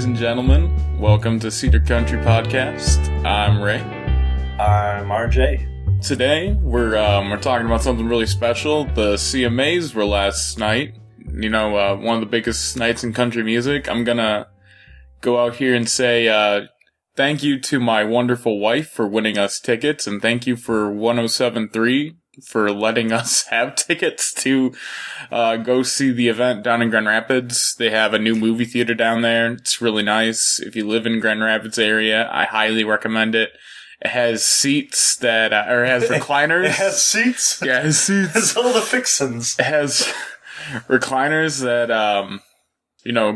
and gentlemen. Welcome to Cedar Country Podcast. I'm Ray. I'm RJ. Today, we're talking about something really special. The CMAs were last night. You know, one of the biggest nights in country music. I'm gonna go out here and say thank you to my wonderful wife for winning us tickets, and thank you for 1073 for letting us have tickets to go see the event down in Grand Rapids. They have a new movie theater down there. It's really nice. If you live in Grand Rapids area, I highly recommend it. It has seats that, or it has recliners. It has seats? Yeah, it has seats. It's all the fixins. It has recliners that,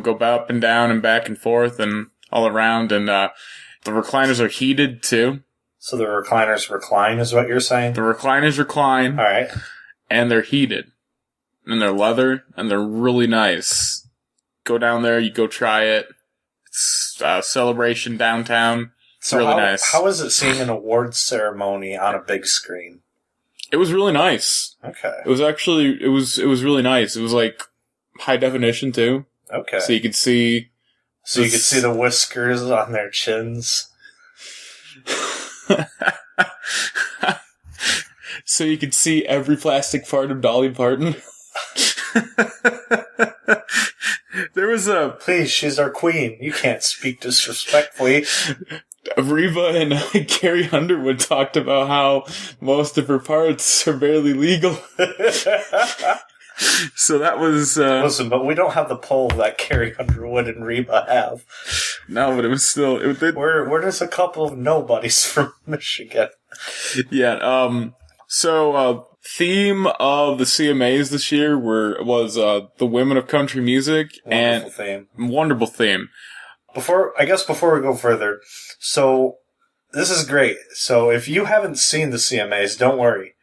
go up and down and back and forth and all around. And the recliners are heated, too. So the recliners recline is what you're saying? The recliners recline. All right. And they're heated. And they're leather. And they're really nice. Go down there. You go try it. It's a celebration downtown. So really nice. How is it seeing an awards ceremony on a big screen? It was really nice. Okay. It was actually, it was really nice. It was like high definition too. Okay. So you could see. So you could see the whiskers on their chins. So you could see every plastic part of Dolly Parton. There was a... Please, she's our queen. You can't speak disrespectfully. Reba and Carrie Underwood talked about how most of her parts are barely legal. So that was... Listen, but we don't have the pull that Carrie Underwood and Reba have. No, but it was still... We're just a couple of nobodies from Michigan. Yeah, so theme of the CMAs this year was the women of country music. Wonderful theme. Before we go further, so this is great. So if you haven't seen the CMAs, don't worry,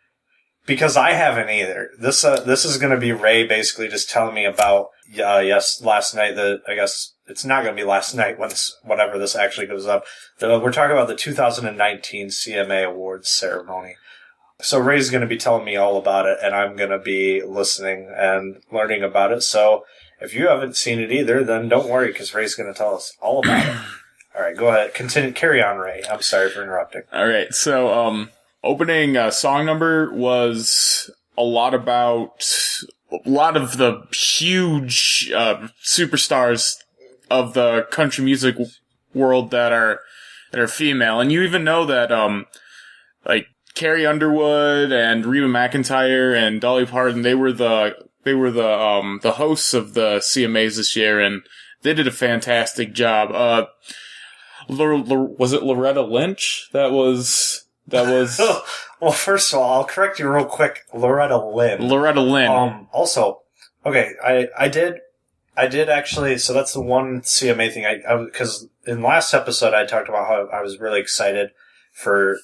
because I haven't either. This is going to be Ray basically just telling me about last night. I guess it's not going to be last night whenever this actually goes up. We're talking about the 2019 CMA Awards ceremony. So Ray's going to be telling me all about it, and I'm going to be listening and learning about it. So if you haven't seen it either, then don't worry, because Ray's going to tell us all about it. All right, go ahead. Continue. Carry on, Ray. I'm sorry for interrupting. All right, so opening song number was a lot of the huge superstars of the country music world that are female, and you even know that like Carrie Underwood and Reba McEntire and Dolly Parton, they were the hosts of the CMAs this year, and they did a fantastic job. Was it Loretta Lynch? That was. Well, first of all, I'll correct you real quick. Loretta Lynn. Also, okay, I did actually. So that's the one CMA thing. Because in the last episode I talked about how I was really excited.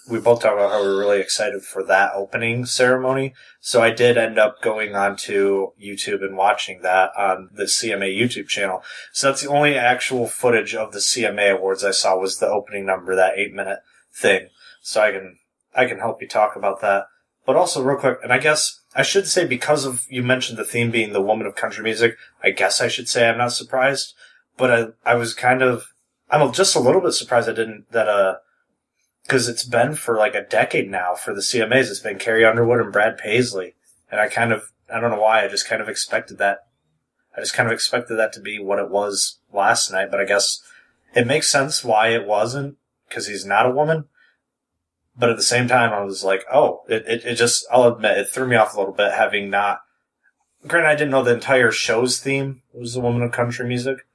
We both talked about how we were really excited for that opening ceremony. So I did end up going onto YouTube and watching that on the CMA YouTube channel. So that's the only actual footage of the CMA Awards I saw was the opening number, that 8-minute thing. So I can help you talk about that. But also real quick, and I guess I should say, because of you mentioned the theme being the woman of country music, I guess I should say I'm not surprised. But I'm just a little bit surprised because it's been for like a decade now for the CMAs. It's been Carrie Underwood and Brad Paisley. And I don't know why, I just kind of expected that. I just kind of expected that to be what it was last night, but I guess it makes sense why it wasn't, because he's not a woman. But at the same time, I was like, oh, I'll admit, it threw me off a little bit having not, granted, I didn't know the entire show's theme was the woman of country music.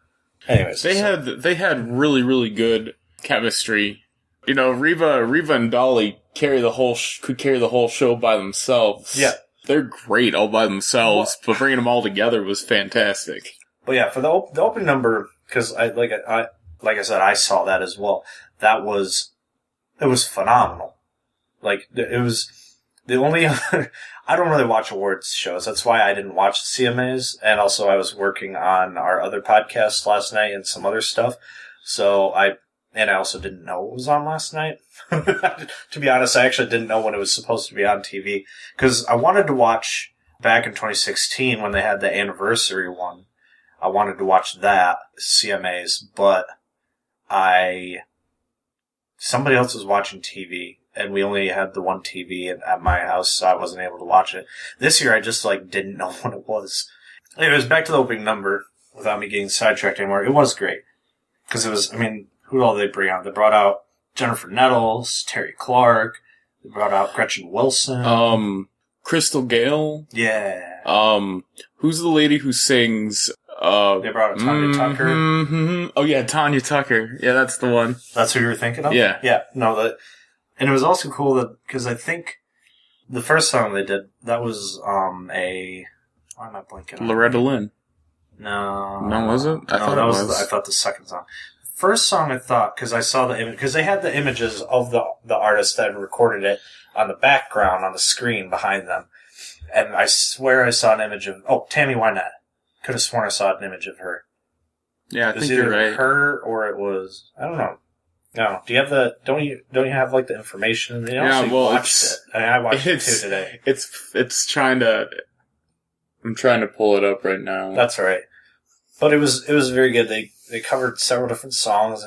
Anyways. They had really, really good chemistry. You know, Reba and Dolly could carry the whole show by themselves. Yeah. They're great all by themselves, but bringing them all together was fantastic. But yeah, for the opening number, because like I said, I saw that as well. It was phenomenal. Like, it was the only other, I don't really watch awards shows. That's why I didn't watch the CMAs. And also I was working on our other podcast last night and some other stuff. So I also didn't know it was on last night. To be honest, I actually didn't know when it was supposed to be on TV. Because I wanted to watch back in 2016 when they had the anniversary one. I wanted to watch that, CMAs, but somebody else was watching TV, and we only had the one TV at my house, so I wasn't able to watch it. This year, I just, didn't know what it was. Anyways, back to the opening number, without me getting sidetracked anymore. It was great. Because it was, who all did they bring out? They brought out Jennifer Nettles, Terry Clark, they brought out Gretchen Wilson. Crystal Gale. Yeah. Who's the lady who sings... they brought out Tanya Tucker. Oh yeah, Tanya Tucker. Yeah, that's the one. That's who you were thinking of? Yeah. Yeah. No, and it was also cool because I think the first song they did, that was, why am I blanking? Loretta Lynn. No. No, was it? I thought that it was. I thought the second song. First song I thought, because I saw the image, because they had the images of the artist that had recorded it on the background, on the screen behind them. And I swear I saw an image of, Tammy Wynette. Could have sworn I saw an image of her. Yeah, I think you're right. Her or it was, I don't know. No, do you have don't you have the information? Watched it. I watched it too today. It's I'm trying to pull it up right now. That's all right. But it was very good. They covered several different songs.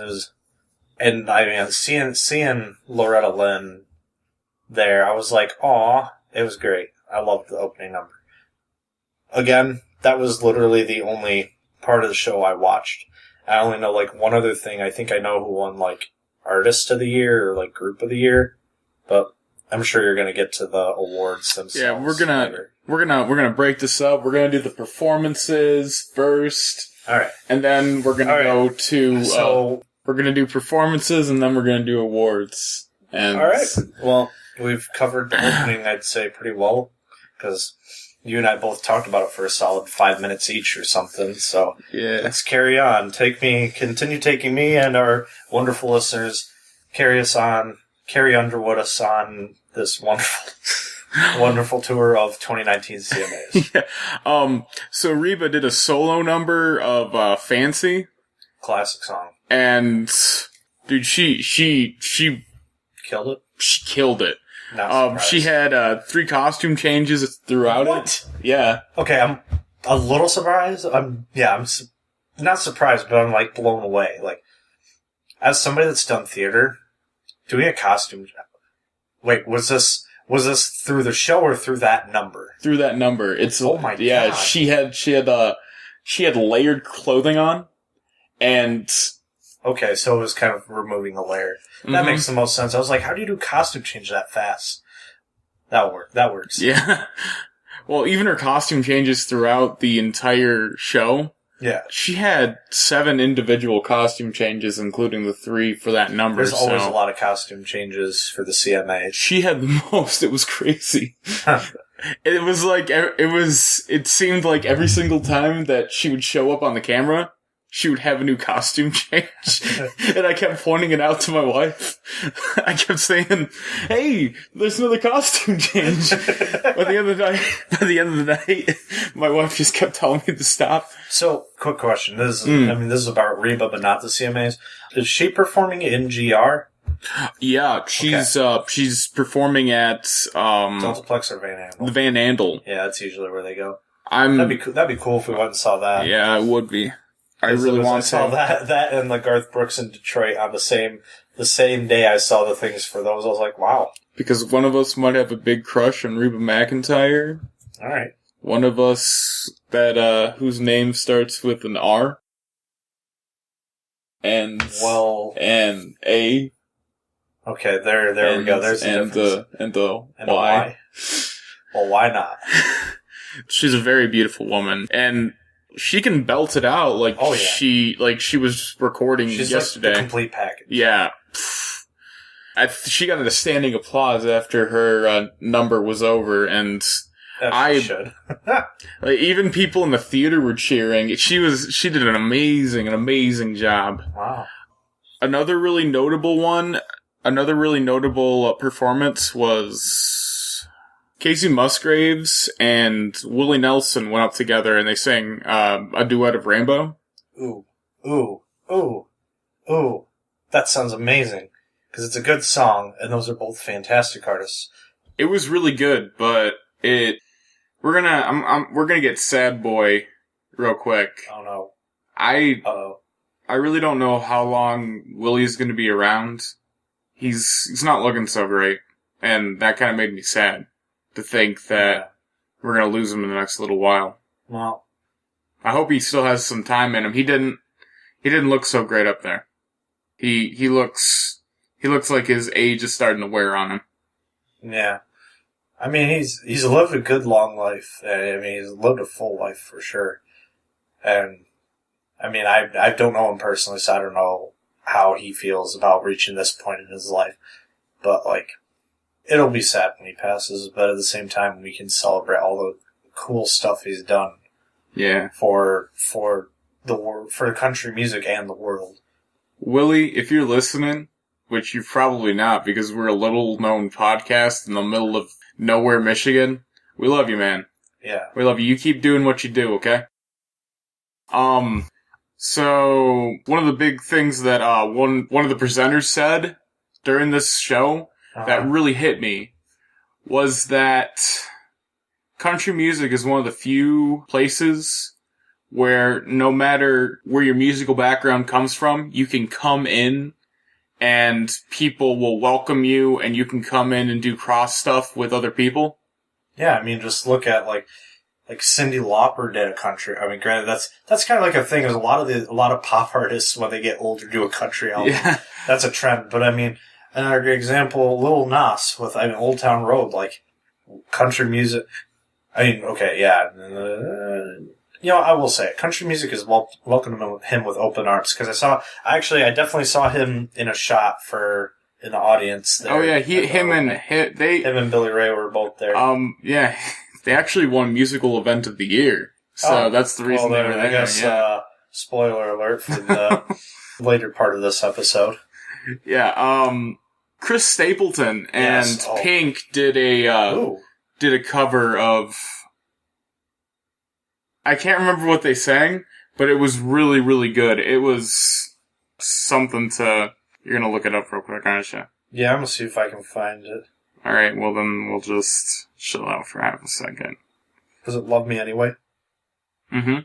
Seeing Loretta Lynn there, I was like, aw, it was great. I loved the opening number. Again, that was literally the only part of the show I watched. I only know one other thing. I think I know who won Artist of the Year or Group of the Year, but I'm sure you're gonna get to the awards themselves. Yeah, we're gonna break this up. We're gonna do the performances first. All right, and then we're gonna go to. We're gonna do performances, and then we're gonna do awards. And all right. Well, we've covered the opening, I'd say, pretty well because you and I both talked about it for a solid 5 minutes each or something. So yeah, let's carry on. Continue taking me and our wonderful listeners. Carry Underwood us on this wonderful tour of 2019 CMAs. Yeah. So Reba did a solo number of Fancy. Classic song. And dude, she killed it. She killed it. She had 3 costume changes throughout it. Yeah. Okay, I'm a little surprised. I'm not surprised, but I'm blown away. As somebody that's done theater, doing a costume. Wait, was this through the show or through that number? Through that number. It's oh my god. Yeah, she had layered clothing on, and okay, so it was kind of removing a layer. That makes the most sense. I was like, how do you do costume change that fast? That works. Yeah. Well, even her costume changes throughout the entire show. Yeah. She had 7 individual costume changes, including the 3 for that number. There's always a lot of costume changes for the CMAs. She had the most. It was crazy. It seemed like every single time that she would show up on the camera, she would have a new costume change. And I kept pointing it out to my wife. I kept saying, hey, there's another costume change. By the end of the night, my wife just kept telling me to stop. So, quick question. This is about Reba, but not the CMAs. Is she performing in GR? Yeah, she's performing at, Deltaplex or Van Andel? The Van Andel. Yeah, that's usually where they go. That'd be cool if we went and saw that. Yeah, it would be. I saw that and the Garth Brooks in Detroit on the same day I saw the things for those. I was like, wow. Because one of us might have a big crush on Reba McEntire. All right. One of us whose name starts with an R. And A. Okay, there we go. There's the and the Y. Well, why not? She's a very beautiful woman, and she can belt it out she was recording yesterday. Like the complete package. Yeah. She got a standing applause after her number was over, and should. Even people in the theater were cheering. She did an amazing job. Wow. Another really notable performance was Casey Musgraves and Willie Nelson went up together and they sang a duet of Rainbow. Ooh. That sounds amazing. Because it's a good song, and those are both fantastic artists. It was really good, but we're gonna get Sad Boy real quick. Oh no. I I really don't know how long Willie's going to be around. He's not looking so great, and that kind of made me sad to think that we're going to lose him in the next little while. Well, I hope he still has some time in him. He didn't look so great up there. He looks like his age is starting to wear on him. Yeah. I mean, he's lived a good long life. I mean, he's lived a full life for sure. And I mean, I don't know him personally, so I don't know how he feels about reaching this point in his life. But like, it'll be sad when he passes, but at the same time, we can celebrate all the cool stuff he's done. Yeah. For country music and the world. Willie, if you're listening, which you're probably not because we're a little known podcast in the middle of nowhere, Michigan, we love you, man. Yeah. We love you. You keep doing what you do, okay? So one of the big things that one of the presenters said during this show that really hit me was that country music is one of the few places where no matter where your musical background comes from, you can come in and people will welcome you and you can come in and do cross stuff with other people. Yeah, I mean, just look at like Cyndi Lauper did a country. I mean, granted, that's kind of like a thing. There's a lot of pop artists when they get older do a country album. Yeah. That's a trend. But I mean, another good example, Lil Nas with Old Town Road, like country music. I mean, okay, yeah. I will say it. Country music is welcoming him with open arms because I definitely saw him in a shot in the audience. There. Oh yeah, him and Billy Ray were both there. Yeah. They actually won Musical Event of the Year. So that's the reason they were there. I guess, spoiler alert for the later part of this episode. Yeah, Chris Stapleton and Pink did a cover of... I can't remember what they sang, but it was really, really good. It was something to... You're gonna look it up real quick, aren't you? Yeah, I'm gonna see if I can find it. Alright, well then we'll just chill out for half a second. Was it Love Me Anyway? Mm-hmm.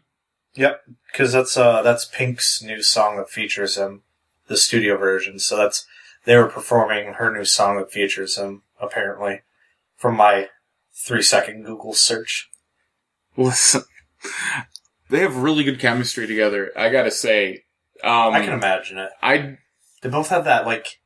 Yep, because that's Pink's new song that features him, the studio version. So they were performing her new song that features him, apparently, from my 3-second Google search. Listen, they have really good chemistry together, I gotta say. I can imagine it. They both have that, like,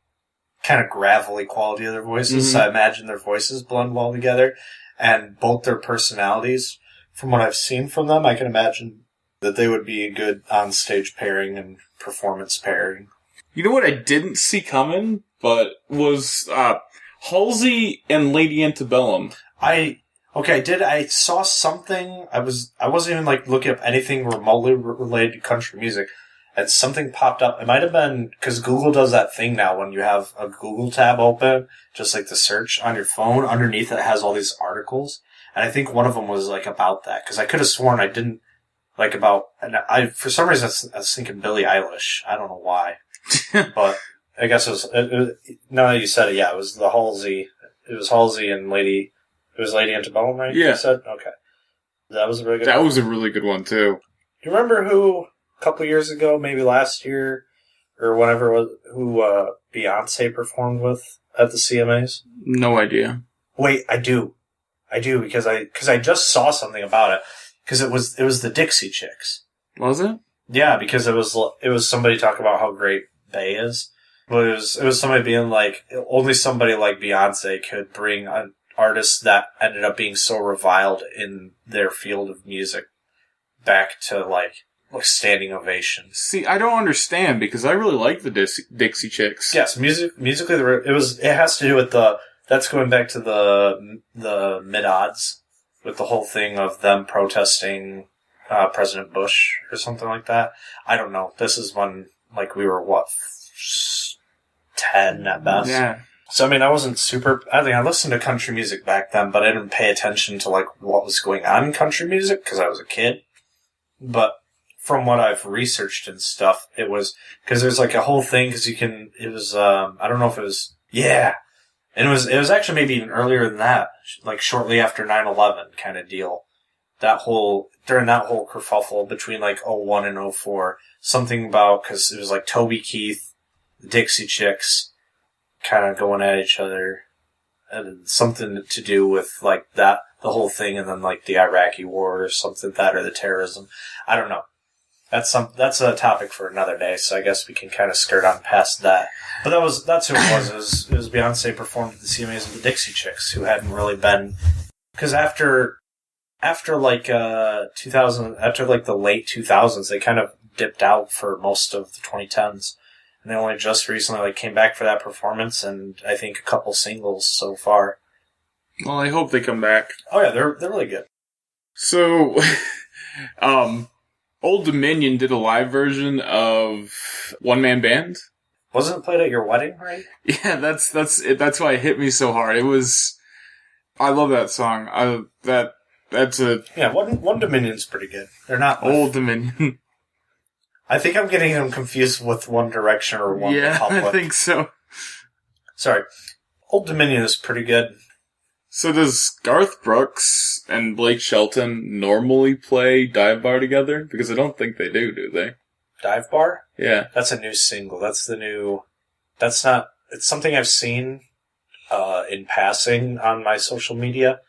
kind of gravelly quality of their voices, so I imagine their voices blend well together, and both their personalities, from what I've seen from them, I can imagine that they would be a good on-stage pairing and performance pairing. You know what I didn't see coming, but was Halsey and Lady Antebellum. I saw something, I wasn't even, like, looking up anything remotely related to country music, and something popped up. It might have been, because Google does that thing now when you have a Google tab open, just like the search on your phone, underneath it has all these articles. And I think one of them was like about that, because I could have sworn I didn't, like for some reason I was thinking Billie Eilish. I don't know why. But I guess it was, now that you said it, yeah, it was Halsey and Lady Antebellum, right? Yeah. You said? Okay. That was a really good one. That was a really good one too. Do you remember who... couple years ago, maybe last year, or whenever, who Beyonce performed with at the CMAs? No idea. Wait, I do, because I just saw something about it, because it was the Dixie Chicks. Was it? Yeah, because it was somebody talking about how great Bey is, but it was somebody being like, only somebody like Beyonce could bring an artist that ended up being so reviled in their field of music back to like standing ovation. See, I don't understand because I really like the Dixie Chicks. Yes, musically, it has to do with that's going back to the mid-odds with the whole thing of them protesting President Bush or something like that. I don't know. This is when like we were 10 at best. Yeah. So I mean, I listened to country music back then, but I didn't pay attention to like what was going on in country music because I was a kid. But from what I've researched and stuff, it was, because there's like a whole thing, because I don't know if it was, yeah. And it was actually maybe even earlier than that, like shortly after 9/11 kind of deal. during that whole kerfuffle between like 01 and 04, something about, because it was like Toby Keith, the Dixie Chicks, kind of going at each other, and something to do with like that, the whole thing, and then like the Iraqi war or something like that, or the terrorism. I don't know. That's a topic for another day, so I guess we can kind of skirt on past that. But that's who it was. It was Beyonce performed at the CMAs with the Dixie Chicks, who hadn't really been, because after like 2000, after like the late 2000s, they kind of dipped out for most of the 2010s, and they only just recently like came back for that performance, and I think a couple singles so far. Well, I hope they come back. Oh yeah, they're really good. So, Old Dominion did a live version of One Man Band. Wasn't it played at your wedding, right? Yeah, that's why it hit me so hard. It was, I love that song. One Dominion's pretty good. They're not Old Dominion. I think I'm getting them confused with One Direction or One Republic. I think so. Sorry. Old Dominion is pretty good. So does Garth Brooks and Blake Shelton normally play Dive Bar together? Because I don't think they do they? Dive Bar? Yeah. That's a new single. It's something I've seen in passing on my social media,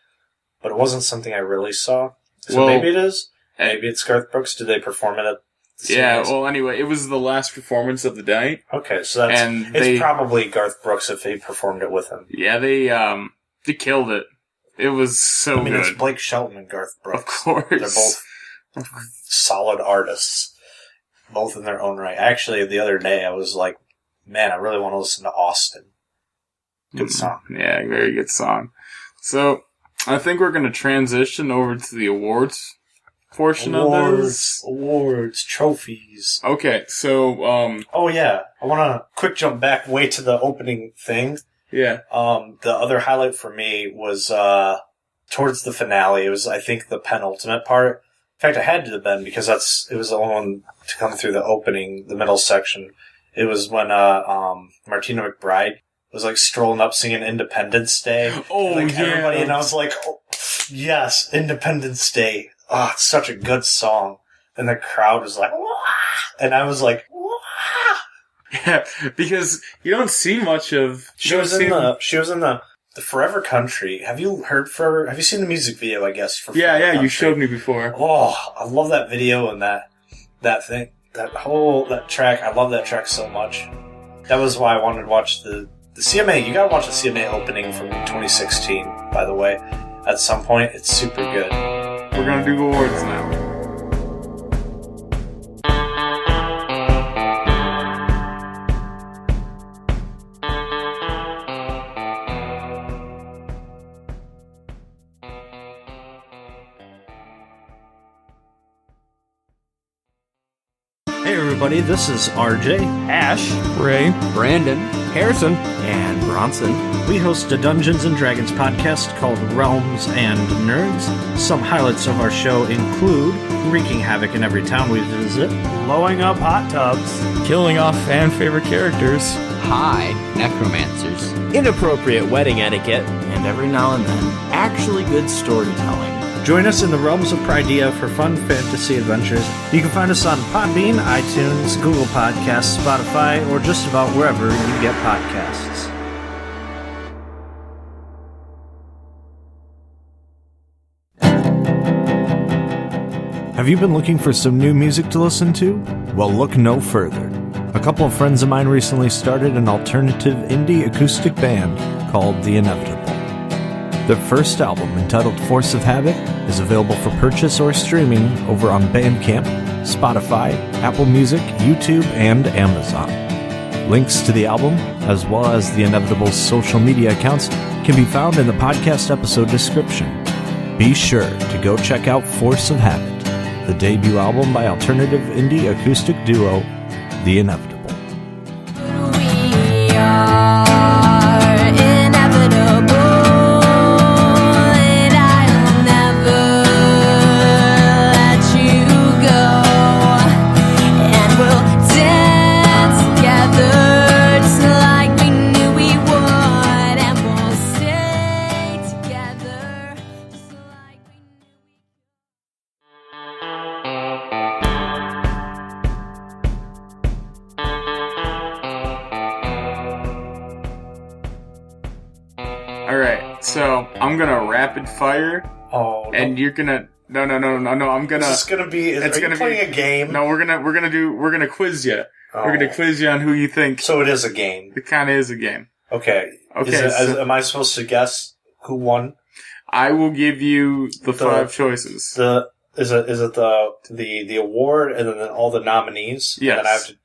but it wasn't something I really saw. So maybe it is. Maybe it's Garth Brooks. Did they perform it at the CMAs? Yeah, well, anyway, it was the last performance of the night. Okay, so it's probably Garth Brooks if they performed it with him. Yeah, they killed it. It was so good. It's Blake Shelton and Garth Brooks. Of course. They're both solid artists, both in their own right. Actually, the other day I was like, man, I really want to listen to Austin. Good song. Yeah, very good song. So, I think we're going to transition over to the awards portion of this. Awards, trophies. Okay, so, oh yeah, I want to quick jump back way to the opening thing. Yeah. The other highlight for me was towards the finale. It was, I think, the penultimate part. In fact, I had to have been because it was the only one to come through the opening, the middle section. It was when Martina McBride was like strolling up singing Independence Day. Oh, and, yeah. Everybody, and I was like, oh, yes, Independence Day. Oh, it's such a good song. And the crowd was like, wah! And I was like, wah! Yeah, because you don't see much of. She was in the Forever Country. Have you seen the music video? I guess. For yeah, Forever Country? You showed me before. Oh, I love that video and that thing, that track. I love that track so much. That was why I wanted to watch the CMA. You gotta watch the CMA opening from 2016. By the way, at some point, it's super good. We're gonna do awards now. Hey everybody, this is RJ, Ash, Ray, Brandon, Harrison, and Bronson. We host a Dungeons & Dragons podcast called Realms and Nerds. Some highlights of our show include wreaking havoc in every town we visit, blowing up hot tubs, killing off fan favorite characters, high necromancers, inappropriate wedding etiquette, and every now and then, actually good storytelling. Join us in the realms of Pridea for fun fantasy adventures. You can find us on Podbean, iTunes, Google Podcasts, Spotify, or just about wherever you get podcasts. Have you been looking for some new music to listen to? Well, look no further. A couple of friends of mine recently started an alternative indie acoustic band called The Inevitable. Their first album, entitled Force of Habit, is available for purchase or streaming over on Bandcamp, Spotify, Apple Music, YouTube, and Amazon. Links to the album, as well as The Inevitable's social media accounts, can be found in the podcast episode description. Be sure to go check out Force of Habit, the debut album by alternative indie acoustic duo, The Inevitable. All right, so I'm gonna rapid fire. Oh, no. And you're gonna no. I'm gonna. Is this gonna be? Are you playing a game? No, we're gonna quiz you. Oh. We're gonna quiz you on who you think. So it is a game. It kind of is a game. Okay. Okay. Am I supposed to guess who won? I will give you the 5 choices. Is it the award and then all the nominees? Yes. And then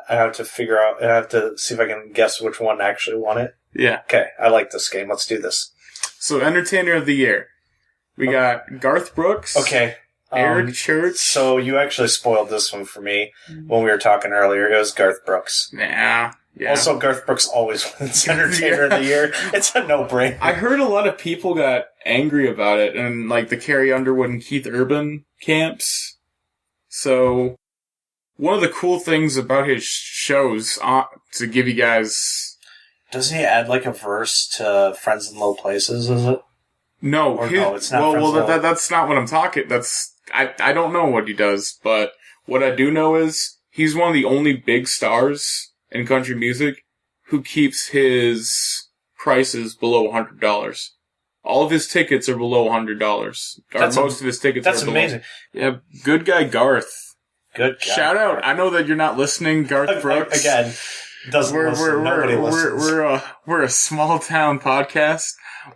I have to figure out. I have to see if I can guess which one actually won it. Yeah. Okay. I like this game. Let's do this. So, Entertainer of the Year. We got Garth Brooks. Okay. Eric Church. So you actually spoiled this one for me when we were talking earlier. It was Garth Brooks. Yeah. Also, Garth Brooks always wins Entertainer of the Year. It's a no-brainer. I heard a lot of people got angry about it in, like, the Carrie Underwood and Keith Urban camps. So, one of the cool things about his shows, to give you guys... Doesn't he add, like, a verse to Friends in Low Places, is it? No. No, it's not. That's not what I'm talking... I don't know what he does, but what I do know is he's one of the only big stars in country music who keeps his prices below $100. All of his tickets are below $100. Most of his tickets are below. That's amazing. Yeah, good guy Garth. Good guy. Shout out. I know that you're not listening, Garth Brooks. Again, nobody listens. We're a small town podcast,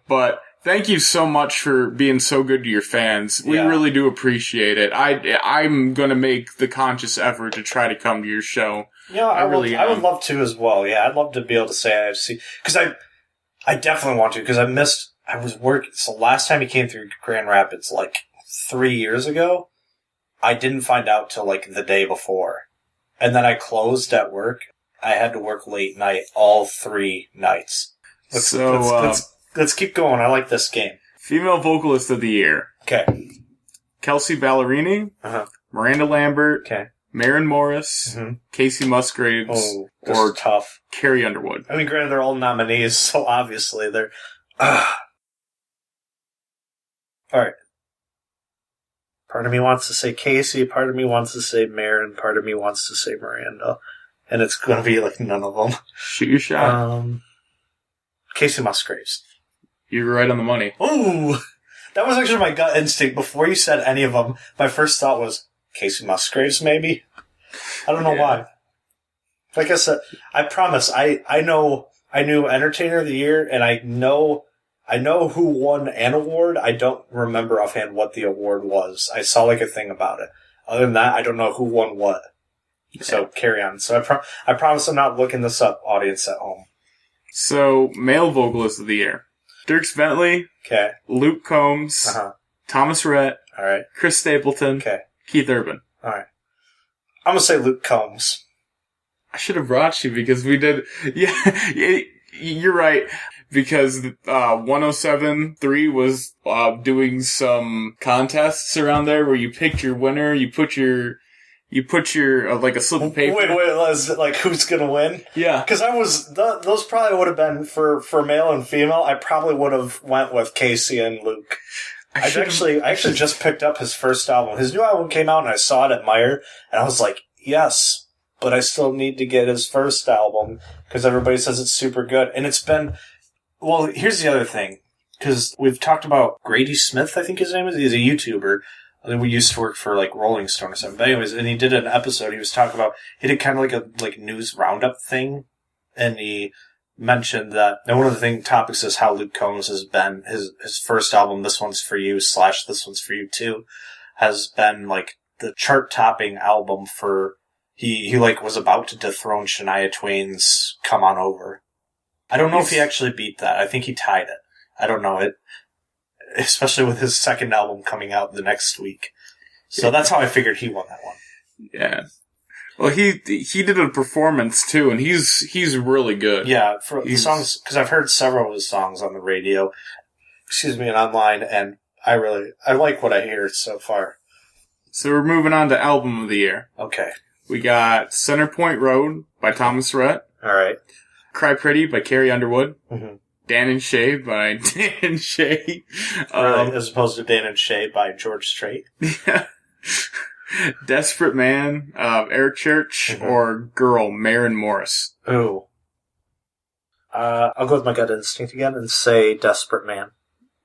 but thank you so much for being so good to your fans. We really do appreciate it. I'm going to make the conscious effort to try to come to your show. Yeah, I would love to as well. Yeah, I'd love to be able to say I've seen, because I definitely want to, because I was working, so last time he came through Grand Rapids, like 3 years ago, I didn't find out till like the day before. And then I closed at work. I had to work late night all 3 nights. Let's keep going. I like this game. Female Vocalist of the Year. Okay. Kelsey Ballerini. Uh-huh. Miranda Lambert. Okay. Maren Morris. Mm-hmm. Casey Musgraves. Or tough. Carrie Underwood. I mean, granted, they're all nominees, so obviously they're... All right. Part of me wants to say Casey, part of me wants to say Maren, part of me wants to say Miranda. And it's going to be like none of them. Shoot your shot. Casey Musgraves. You were right on the money. Ooh! That was actually my gut instinct. Before you said any of them, my first thought was, Casey Musgraves, maybe? I don't know why. Like I said, I promise, I knew Entertainer of the Year, and I know who won an award. I don't remember offhand what the award was. I saw like a thing about it. Other than that, I don't know who won what. Okay. So carry on. So I promise I'm not looking this up, audience at home. So, Male Vocalist of the Year. Dierks Bentley. Okay. Luke Combs. Uh-huh. Thomas Rhett. All right. Chris Stapleton. Okay. Keith Urban. All right. I'm going to say Luke Combs. I should have brought you because we did... Yeah, you're right. Because 107.3 was doing some contests around there where you picked your winner, you put your like a slip of paper. Wait, is it like who's gonna win? Yeah. Because those probably would have been for male and female. I probably would have went with Casey and Luke. I actually just picked up his first album. His new album came out and I saw it at Meyer and I was like, yes, but I still need to get his first album because everybody says it's super good. And it's been, well, here's the other thing. Because we've talked about Grady Smith, I think his name is. He's a YouTuber. We used to work for like Rolling Stone or something. But anyways, and he did an episode. He was talking about, he did kind of like a news roundup thing. And he mentioned that, and one of the topics is how Luke Combs has been, his first album, This One's For You / This One's For You Too, has been like the chart topping album for, he like was about to dethrone Shania Twain's Come On Over. I don't know if he actually beat that. I think he tied it. I don't know it. Especially with his second album coming out the next week. So that's how I figured he won that one. Yeah. Well, he did a performance too, and he's really good. Yeah, for the songs, because I've heard several of his songs on the radio, and online, and I like what I hear so far. So we're moving on to Album of the Year. Okay. We got Center Point Road by Thomas Rhett. All right. Cry Pretty by Carrie Underwood. Mm-hmm. Dan and Shay by Dan and Shay. Really? As opposed to Dan and Shay by George Strait? Yeah. Desperate Man, Eric Church, or Girl, Maren Morris. Ooh. I'll go with my gut instinct again and say Desperate Man.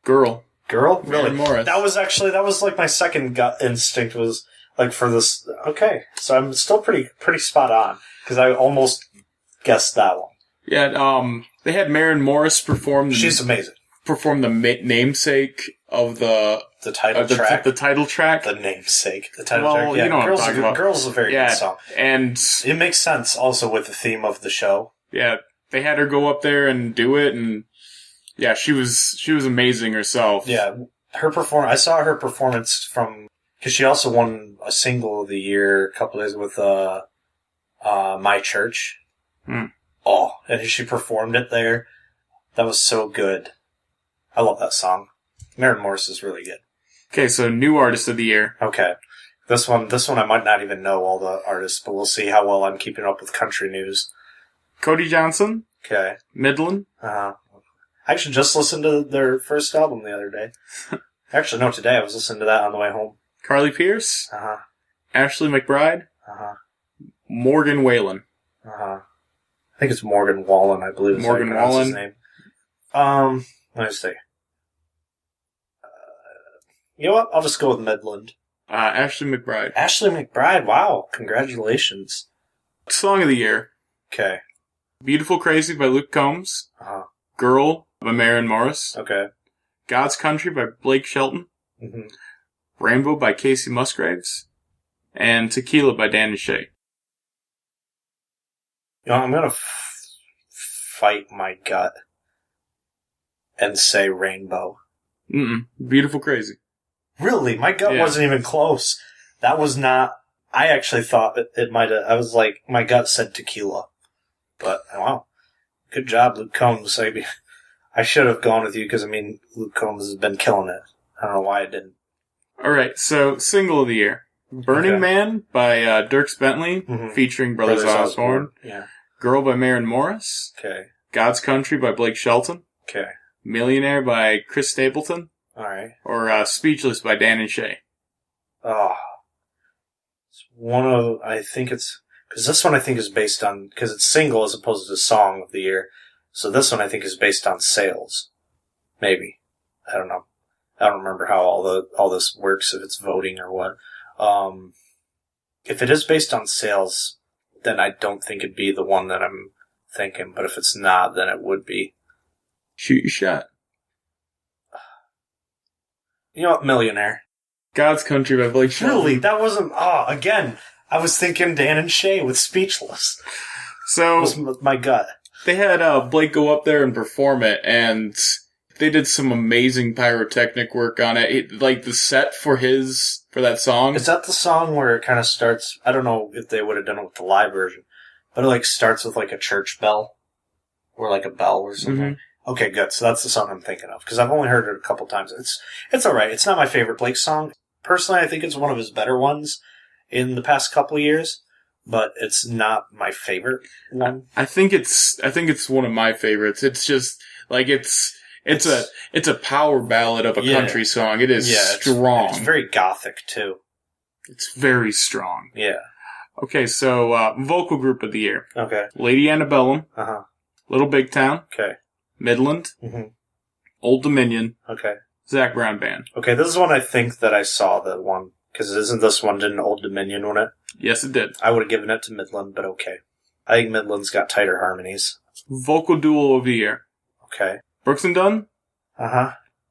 Girl. Girl? Really? Morris. That was like my second gut instinct was like for this. Okay, so I'm still pretty spot on because I almost guessed that one. Yeah, they had Maren Morris perform. She's amazing. Perform the namesake of the title track. The title track. The namesake. The title track. Yeah, you know what I'm talking about. Girls is a very good song. And it makes sense also with the theme of the show. Yeah, they had her go up there and do it, and yeah, she was amazing herself. Yeah, her performance. I saw her performance because she also won a single of the year a couple days with My Church. Oh, and she performed it there. That was so good. I love that song. Maren Morris is really good. Okay, so new artist of the year. Okay. This one I might not even know all the artists, but we'll see how well I'm keeping up with country news. Cody Johnson. Okay. Midland. I actually just listened to their first album the other day. Actually, no, today I was listening to that on the way home. Carly Pearce. Ashley McBride. Morgan Wallen. I think it's Morgan Wallen, I believe. Morgan Wallen. His name. Let me see. You know what? I'll just go with Midland. Ashley McBride. Ashley McBride, wow. Congratulations. Song of the year. Okay. Beautiful Crazy by Luke Combs. Girl by Maren Morris. Okay. God's Country by Blake Shelton. Rainbow by Casey Musgraves. And Tequila by Dan and Shay. You know, I'm going to fight my gut and say Rainbow. Beautiful Crazy. Really? My gut wasn't even close. That was not... I actually thought it might have... I was like, my gut said Tequila. But, wow. Good job, Luke Combs. I should have gone with you because, Luke Combs has been killing it. I don't know why I didn't. Alright, so single of the year. Burning Man by Dierks Bentley, featuring Brothers Osborne. Yeah. Girl by Maren Morris. Okay. God's Country by Blake Shelton. Okay. Millionaire by Chris Stapleton. Alright. Or Speechless by Dan and Shay. Oh. It's one of... I think it's... Because this one I think is based on... Because it's single as opposed to song of the year. So this one I think is based on sales. Maybe. I don't know. I don't remember how all this works, if it's voting or what. If it is based on sales, then I don't think it'd be the one that I'm thinking. But if it's not, then it would be. Shoot your shot. You know what? Millionaire. God's Country by Blake Shelton. Really? That wasn't... Oh, again, I was thinking Dan and Shay with Speechless. So... That was my gut. They had Blake go up there and perform it, and they did some amazing pyrotechnic work on it. The set for that song. Is that the song where it kind of starts... I don't know if they would have done it with the live version, but it starts with a church bell, or a bell or something. Okay, good. So that's the song I'm thinking of, because I've only heard it a couple times. It's alright. It's not my favorite Blake song. Personally, I think it's one of his better ones in the past couple of years, but it's not my favorite one. I think it's one of my favorites. It's just it's a power ballad of a country song. It is strong. It's very gothic too. It's very strong. Yeah. Okay, so vocal group of the year. Okay. Lady Antebellum. Little Big Town. Okay. Midland. Old Dominion. Okay. Zac Brown Band. Okay, this is one I think that I saw the one, because didn't Old Dominion win it? Yes, it did. I would have given it to Midland, but okay. I think Midland's got tighter harmonies. Vocal duo of the year. Okay. Brooks and Dunn.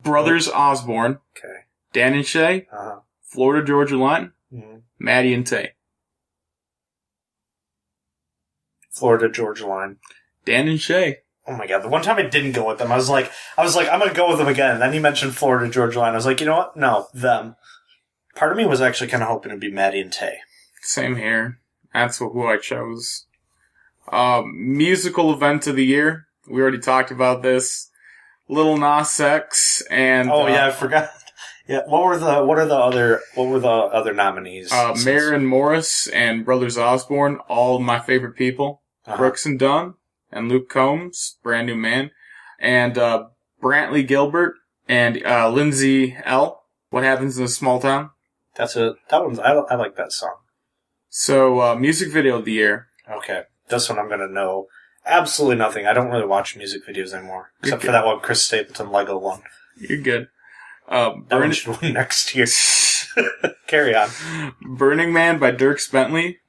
Brothers Osborne. Okay. Dan and Shay. Florida Georgia Line. Maddie and Tay. Florida Georgia Line. Dan and Shay. Oh my god, the one time I didn't go with them, I was like, I'm going to go with them again. And then you mentioned Florida Georgia Line. I was like, you know what? No, them. Part of me was actually kind of hoping it'd be Maddie and Tay. Same here. That's who I chose. Musical event of the year. We already talked about this. Lil Nas X and... Oh yeah, I forgot. Yeah, what were the other nominees? Maren Morris and Brothers Osborne, all my favorite people. Brooks and Dunn and Luke Combs, Brand New Man, and Brantley Gilbert and Lindsay L. What Happens in a Small Town? I like that song. So, music video of the year. Okay, this one I'm gonna know. Absolutely nothing. I don't really watch music videos anymore. Except for that one Chris Stapleton Lego one. You're good. That one should win next year. Carry on. Burning Man by Dierks Bentley,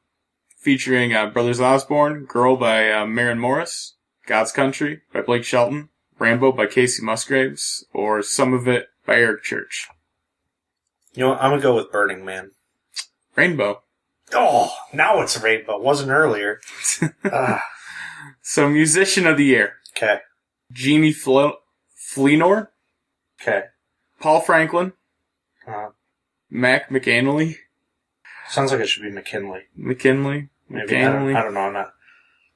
featuring Brothers Osborne, Girl by Maren Morris, God's Country by Blake Shelton, Rambo by Casey Musgraves, or Some of It by Eric Church. You know what? I'm going to go with Burning Man. Rainbow. Oh, now it's Rainbow. It wasn't earlier. So, Musician of the Year. Okay. Jeannie Fleenor. Okay. Paul Franklin. Mac McAnally. Sounds like it should be McKinley. McKinley. Maybe. I don't know. I'm not.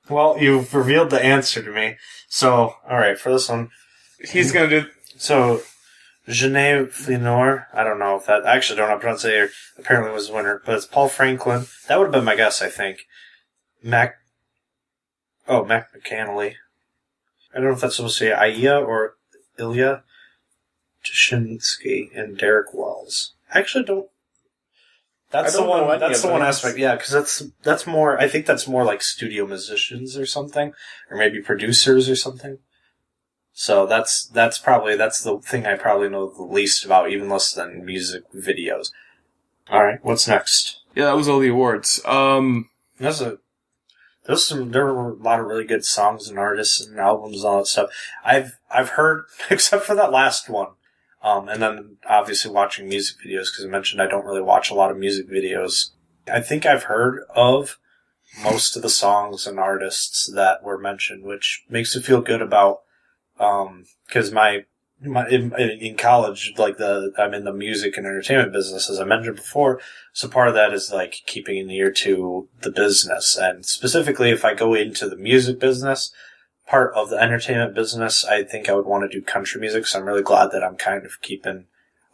Well, you've revealed the answer to me. So, alright, for this one. He's going to do... So, Jeannie Fleenor. I don't know if that... I actually don't know how to pronounce it. Apparently was the winner. But it's Paul Franklin. That would have been my guess, I think. Mac McAnally. I don't know if that's supposed to say Aya or Ilya Tushinsky and Derek Wells. I actually don't. That's the one. That's the one aspect. Yeah, because that's more. I think that's more like studio musicians or something, or maybe producers or something. So that's the thing I probably know the least about, even less than music videos. All right, what's next? Yeah, that was all the awards. There were a lot of really good songs and artists and albums and all that stuff. I've heard, except for that last one. And then obviously watching music videos, because I mentioned I don't really watch a lot of music videos. I think I've heard of most of the songs and artists that were mentioned, which makes me feel good about, because in college, I'm in the music and entertainment business, as I mentioned before. So part of that is like keeping an ear to the business. And specifically, if I go into the music business, part of the entertainment business, I think I would want to do country music. So I'm really glad that I'm kind of keeping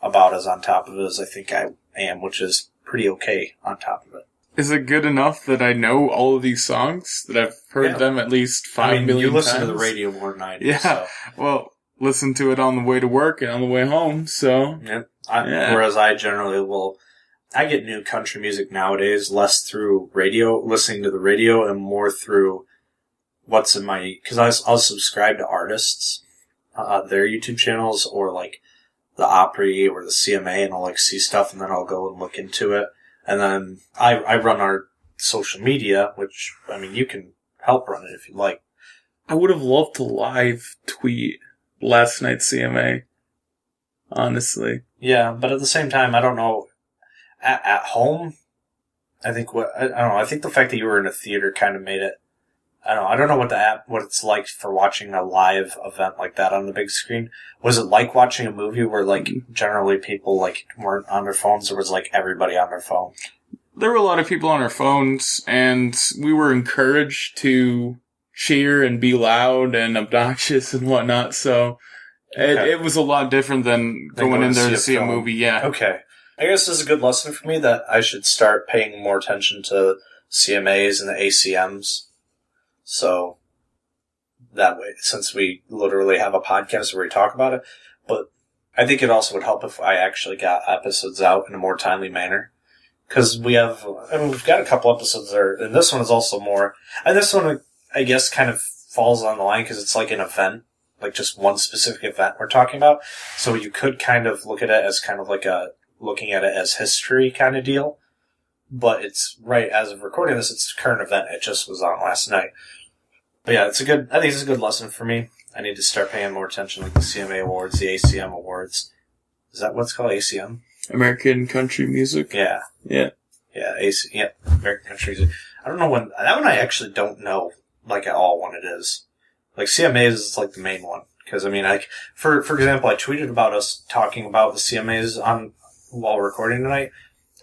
about as on top of it as I think I am, which is pretty okay on top of it. Is it good enough that I know all of these songs? That I've heard them at least 5 million times? You listen to the radio more than I do. Yeah. So. Well, listen to it on the way to work and on the way home, so... Whereas I generally will... I get new country music nowadays less through radio, listening to the radio, and more through what's in my... Because I'll subscribe to artists, their YouTube channels, or like the Opry or the CMA, and I'll like see stuff, and then I'll go and look into it. And then I run our social media, which, I mean, you can help run it if you like. I would have loved to live tweet last night's CMA, honestly. Yeah, but at the same time, I don't know. At home, I don't know. I think the fact that you were in a theater kind of made it. I don't know what it's like for watching a live event like that on the big screen. Was it like watching a movie where like generally people like weren't on their phones, or was like everybody on their phone? There were a lot of people on their phones, and we were encouraged to cheer and be loud and obnoxious and whatnot. So it was a lot different than going in there to see a movie. Yeah. Okay. I guess this is a good lesson for me that I should start paying more attention to CMAs and the ACMs. So that way, since we literally have a podcast where we talk about it, but I think it also would help if I actually got episodes out in a more timely manner. Because we've got a couple episodes there, and this one is also more, and this one, I guess, kind of falls on the line because it's like an event, like just one specific event we're talking about. So you could kind of look at it as kind of like looking at it as history kind of deal. But it's right as of recording this, it's a current event. It just was on last night. But yeah, I think it's a good lesson for me. I need to start paying more attention to like the CMA Awards, the ACM Awards. Is that what's called ACM? American Country Music? Yeah. Yeah. Yeah, American Country Music. I don't know when, that one I actually don't know, like, at all when it is. Like, CMAs is, like, the main one. Because, I mean, like, for example, I tweeted about us talking about the CMAs while recording tonight,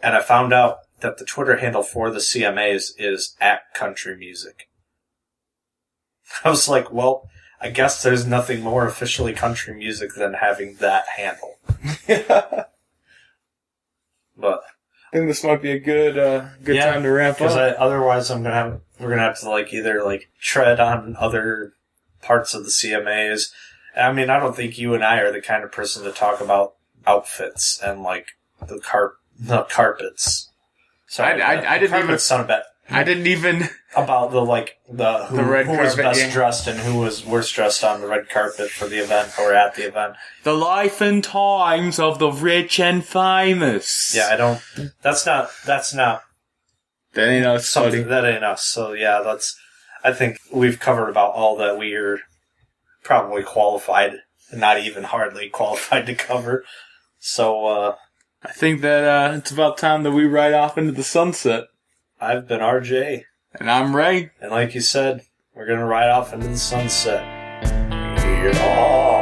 and I found out that the Twitter handle for the CMAs is @countrymusic. I was like, well, I guess there's nothing more officially country music than having that handle. But I think this might be a good time to wrap up. Because otherwise, we're gonna have to like either like tread on other parts of the CMAs. I mean, I don't think you and I are the kind of person to talk about outfits and like the carpets. So I didn't even sound bad. I didn't even about the red who carpet, was best yeah. dressed and who was worst dressed on the red carpet for the event or at the event. The life and times of the rich and famous. Yeah, I don't. That's not. That ain't us, something. That ain't us. So yeah, that's. I think we've covered about all that we are probably qualified, not even hardly qualified to cover. So I think that it's about time that we ride off into the sunset. I've been RJ. And I'm Ray. And like you said, we're going to ride off into the sunset. Yeah.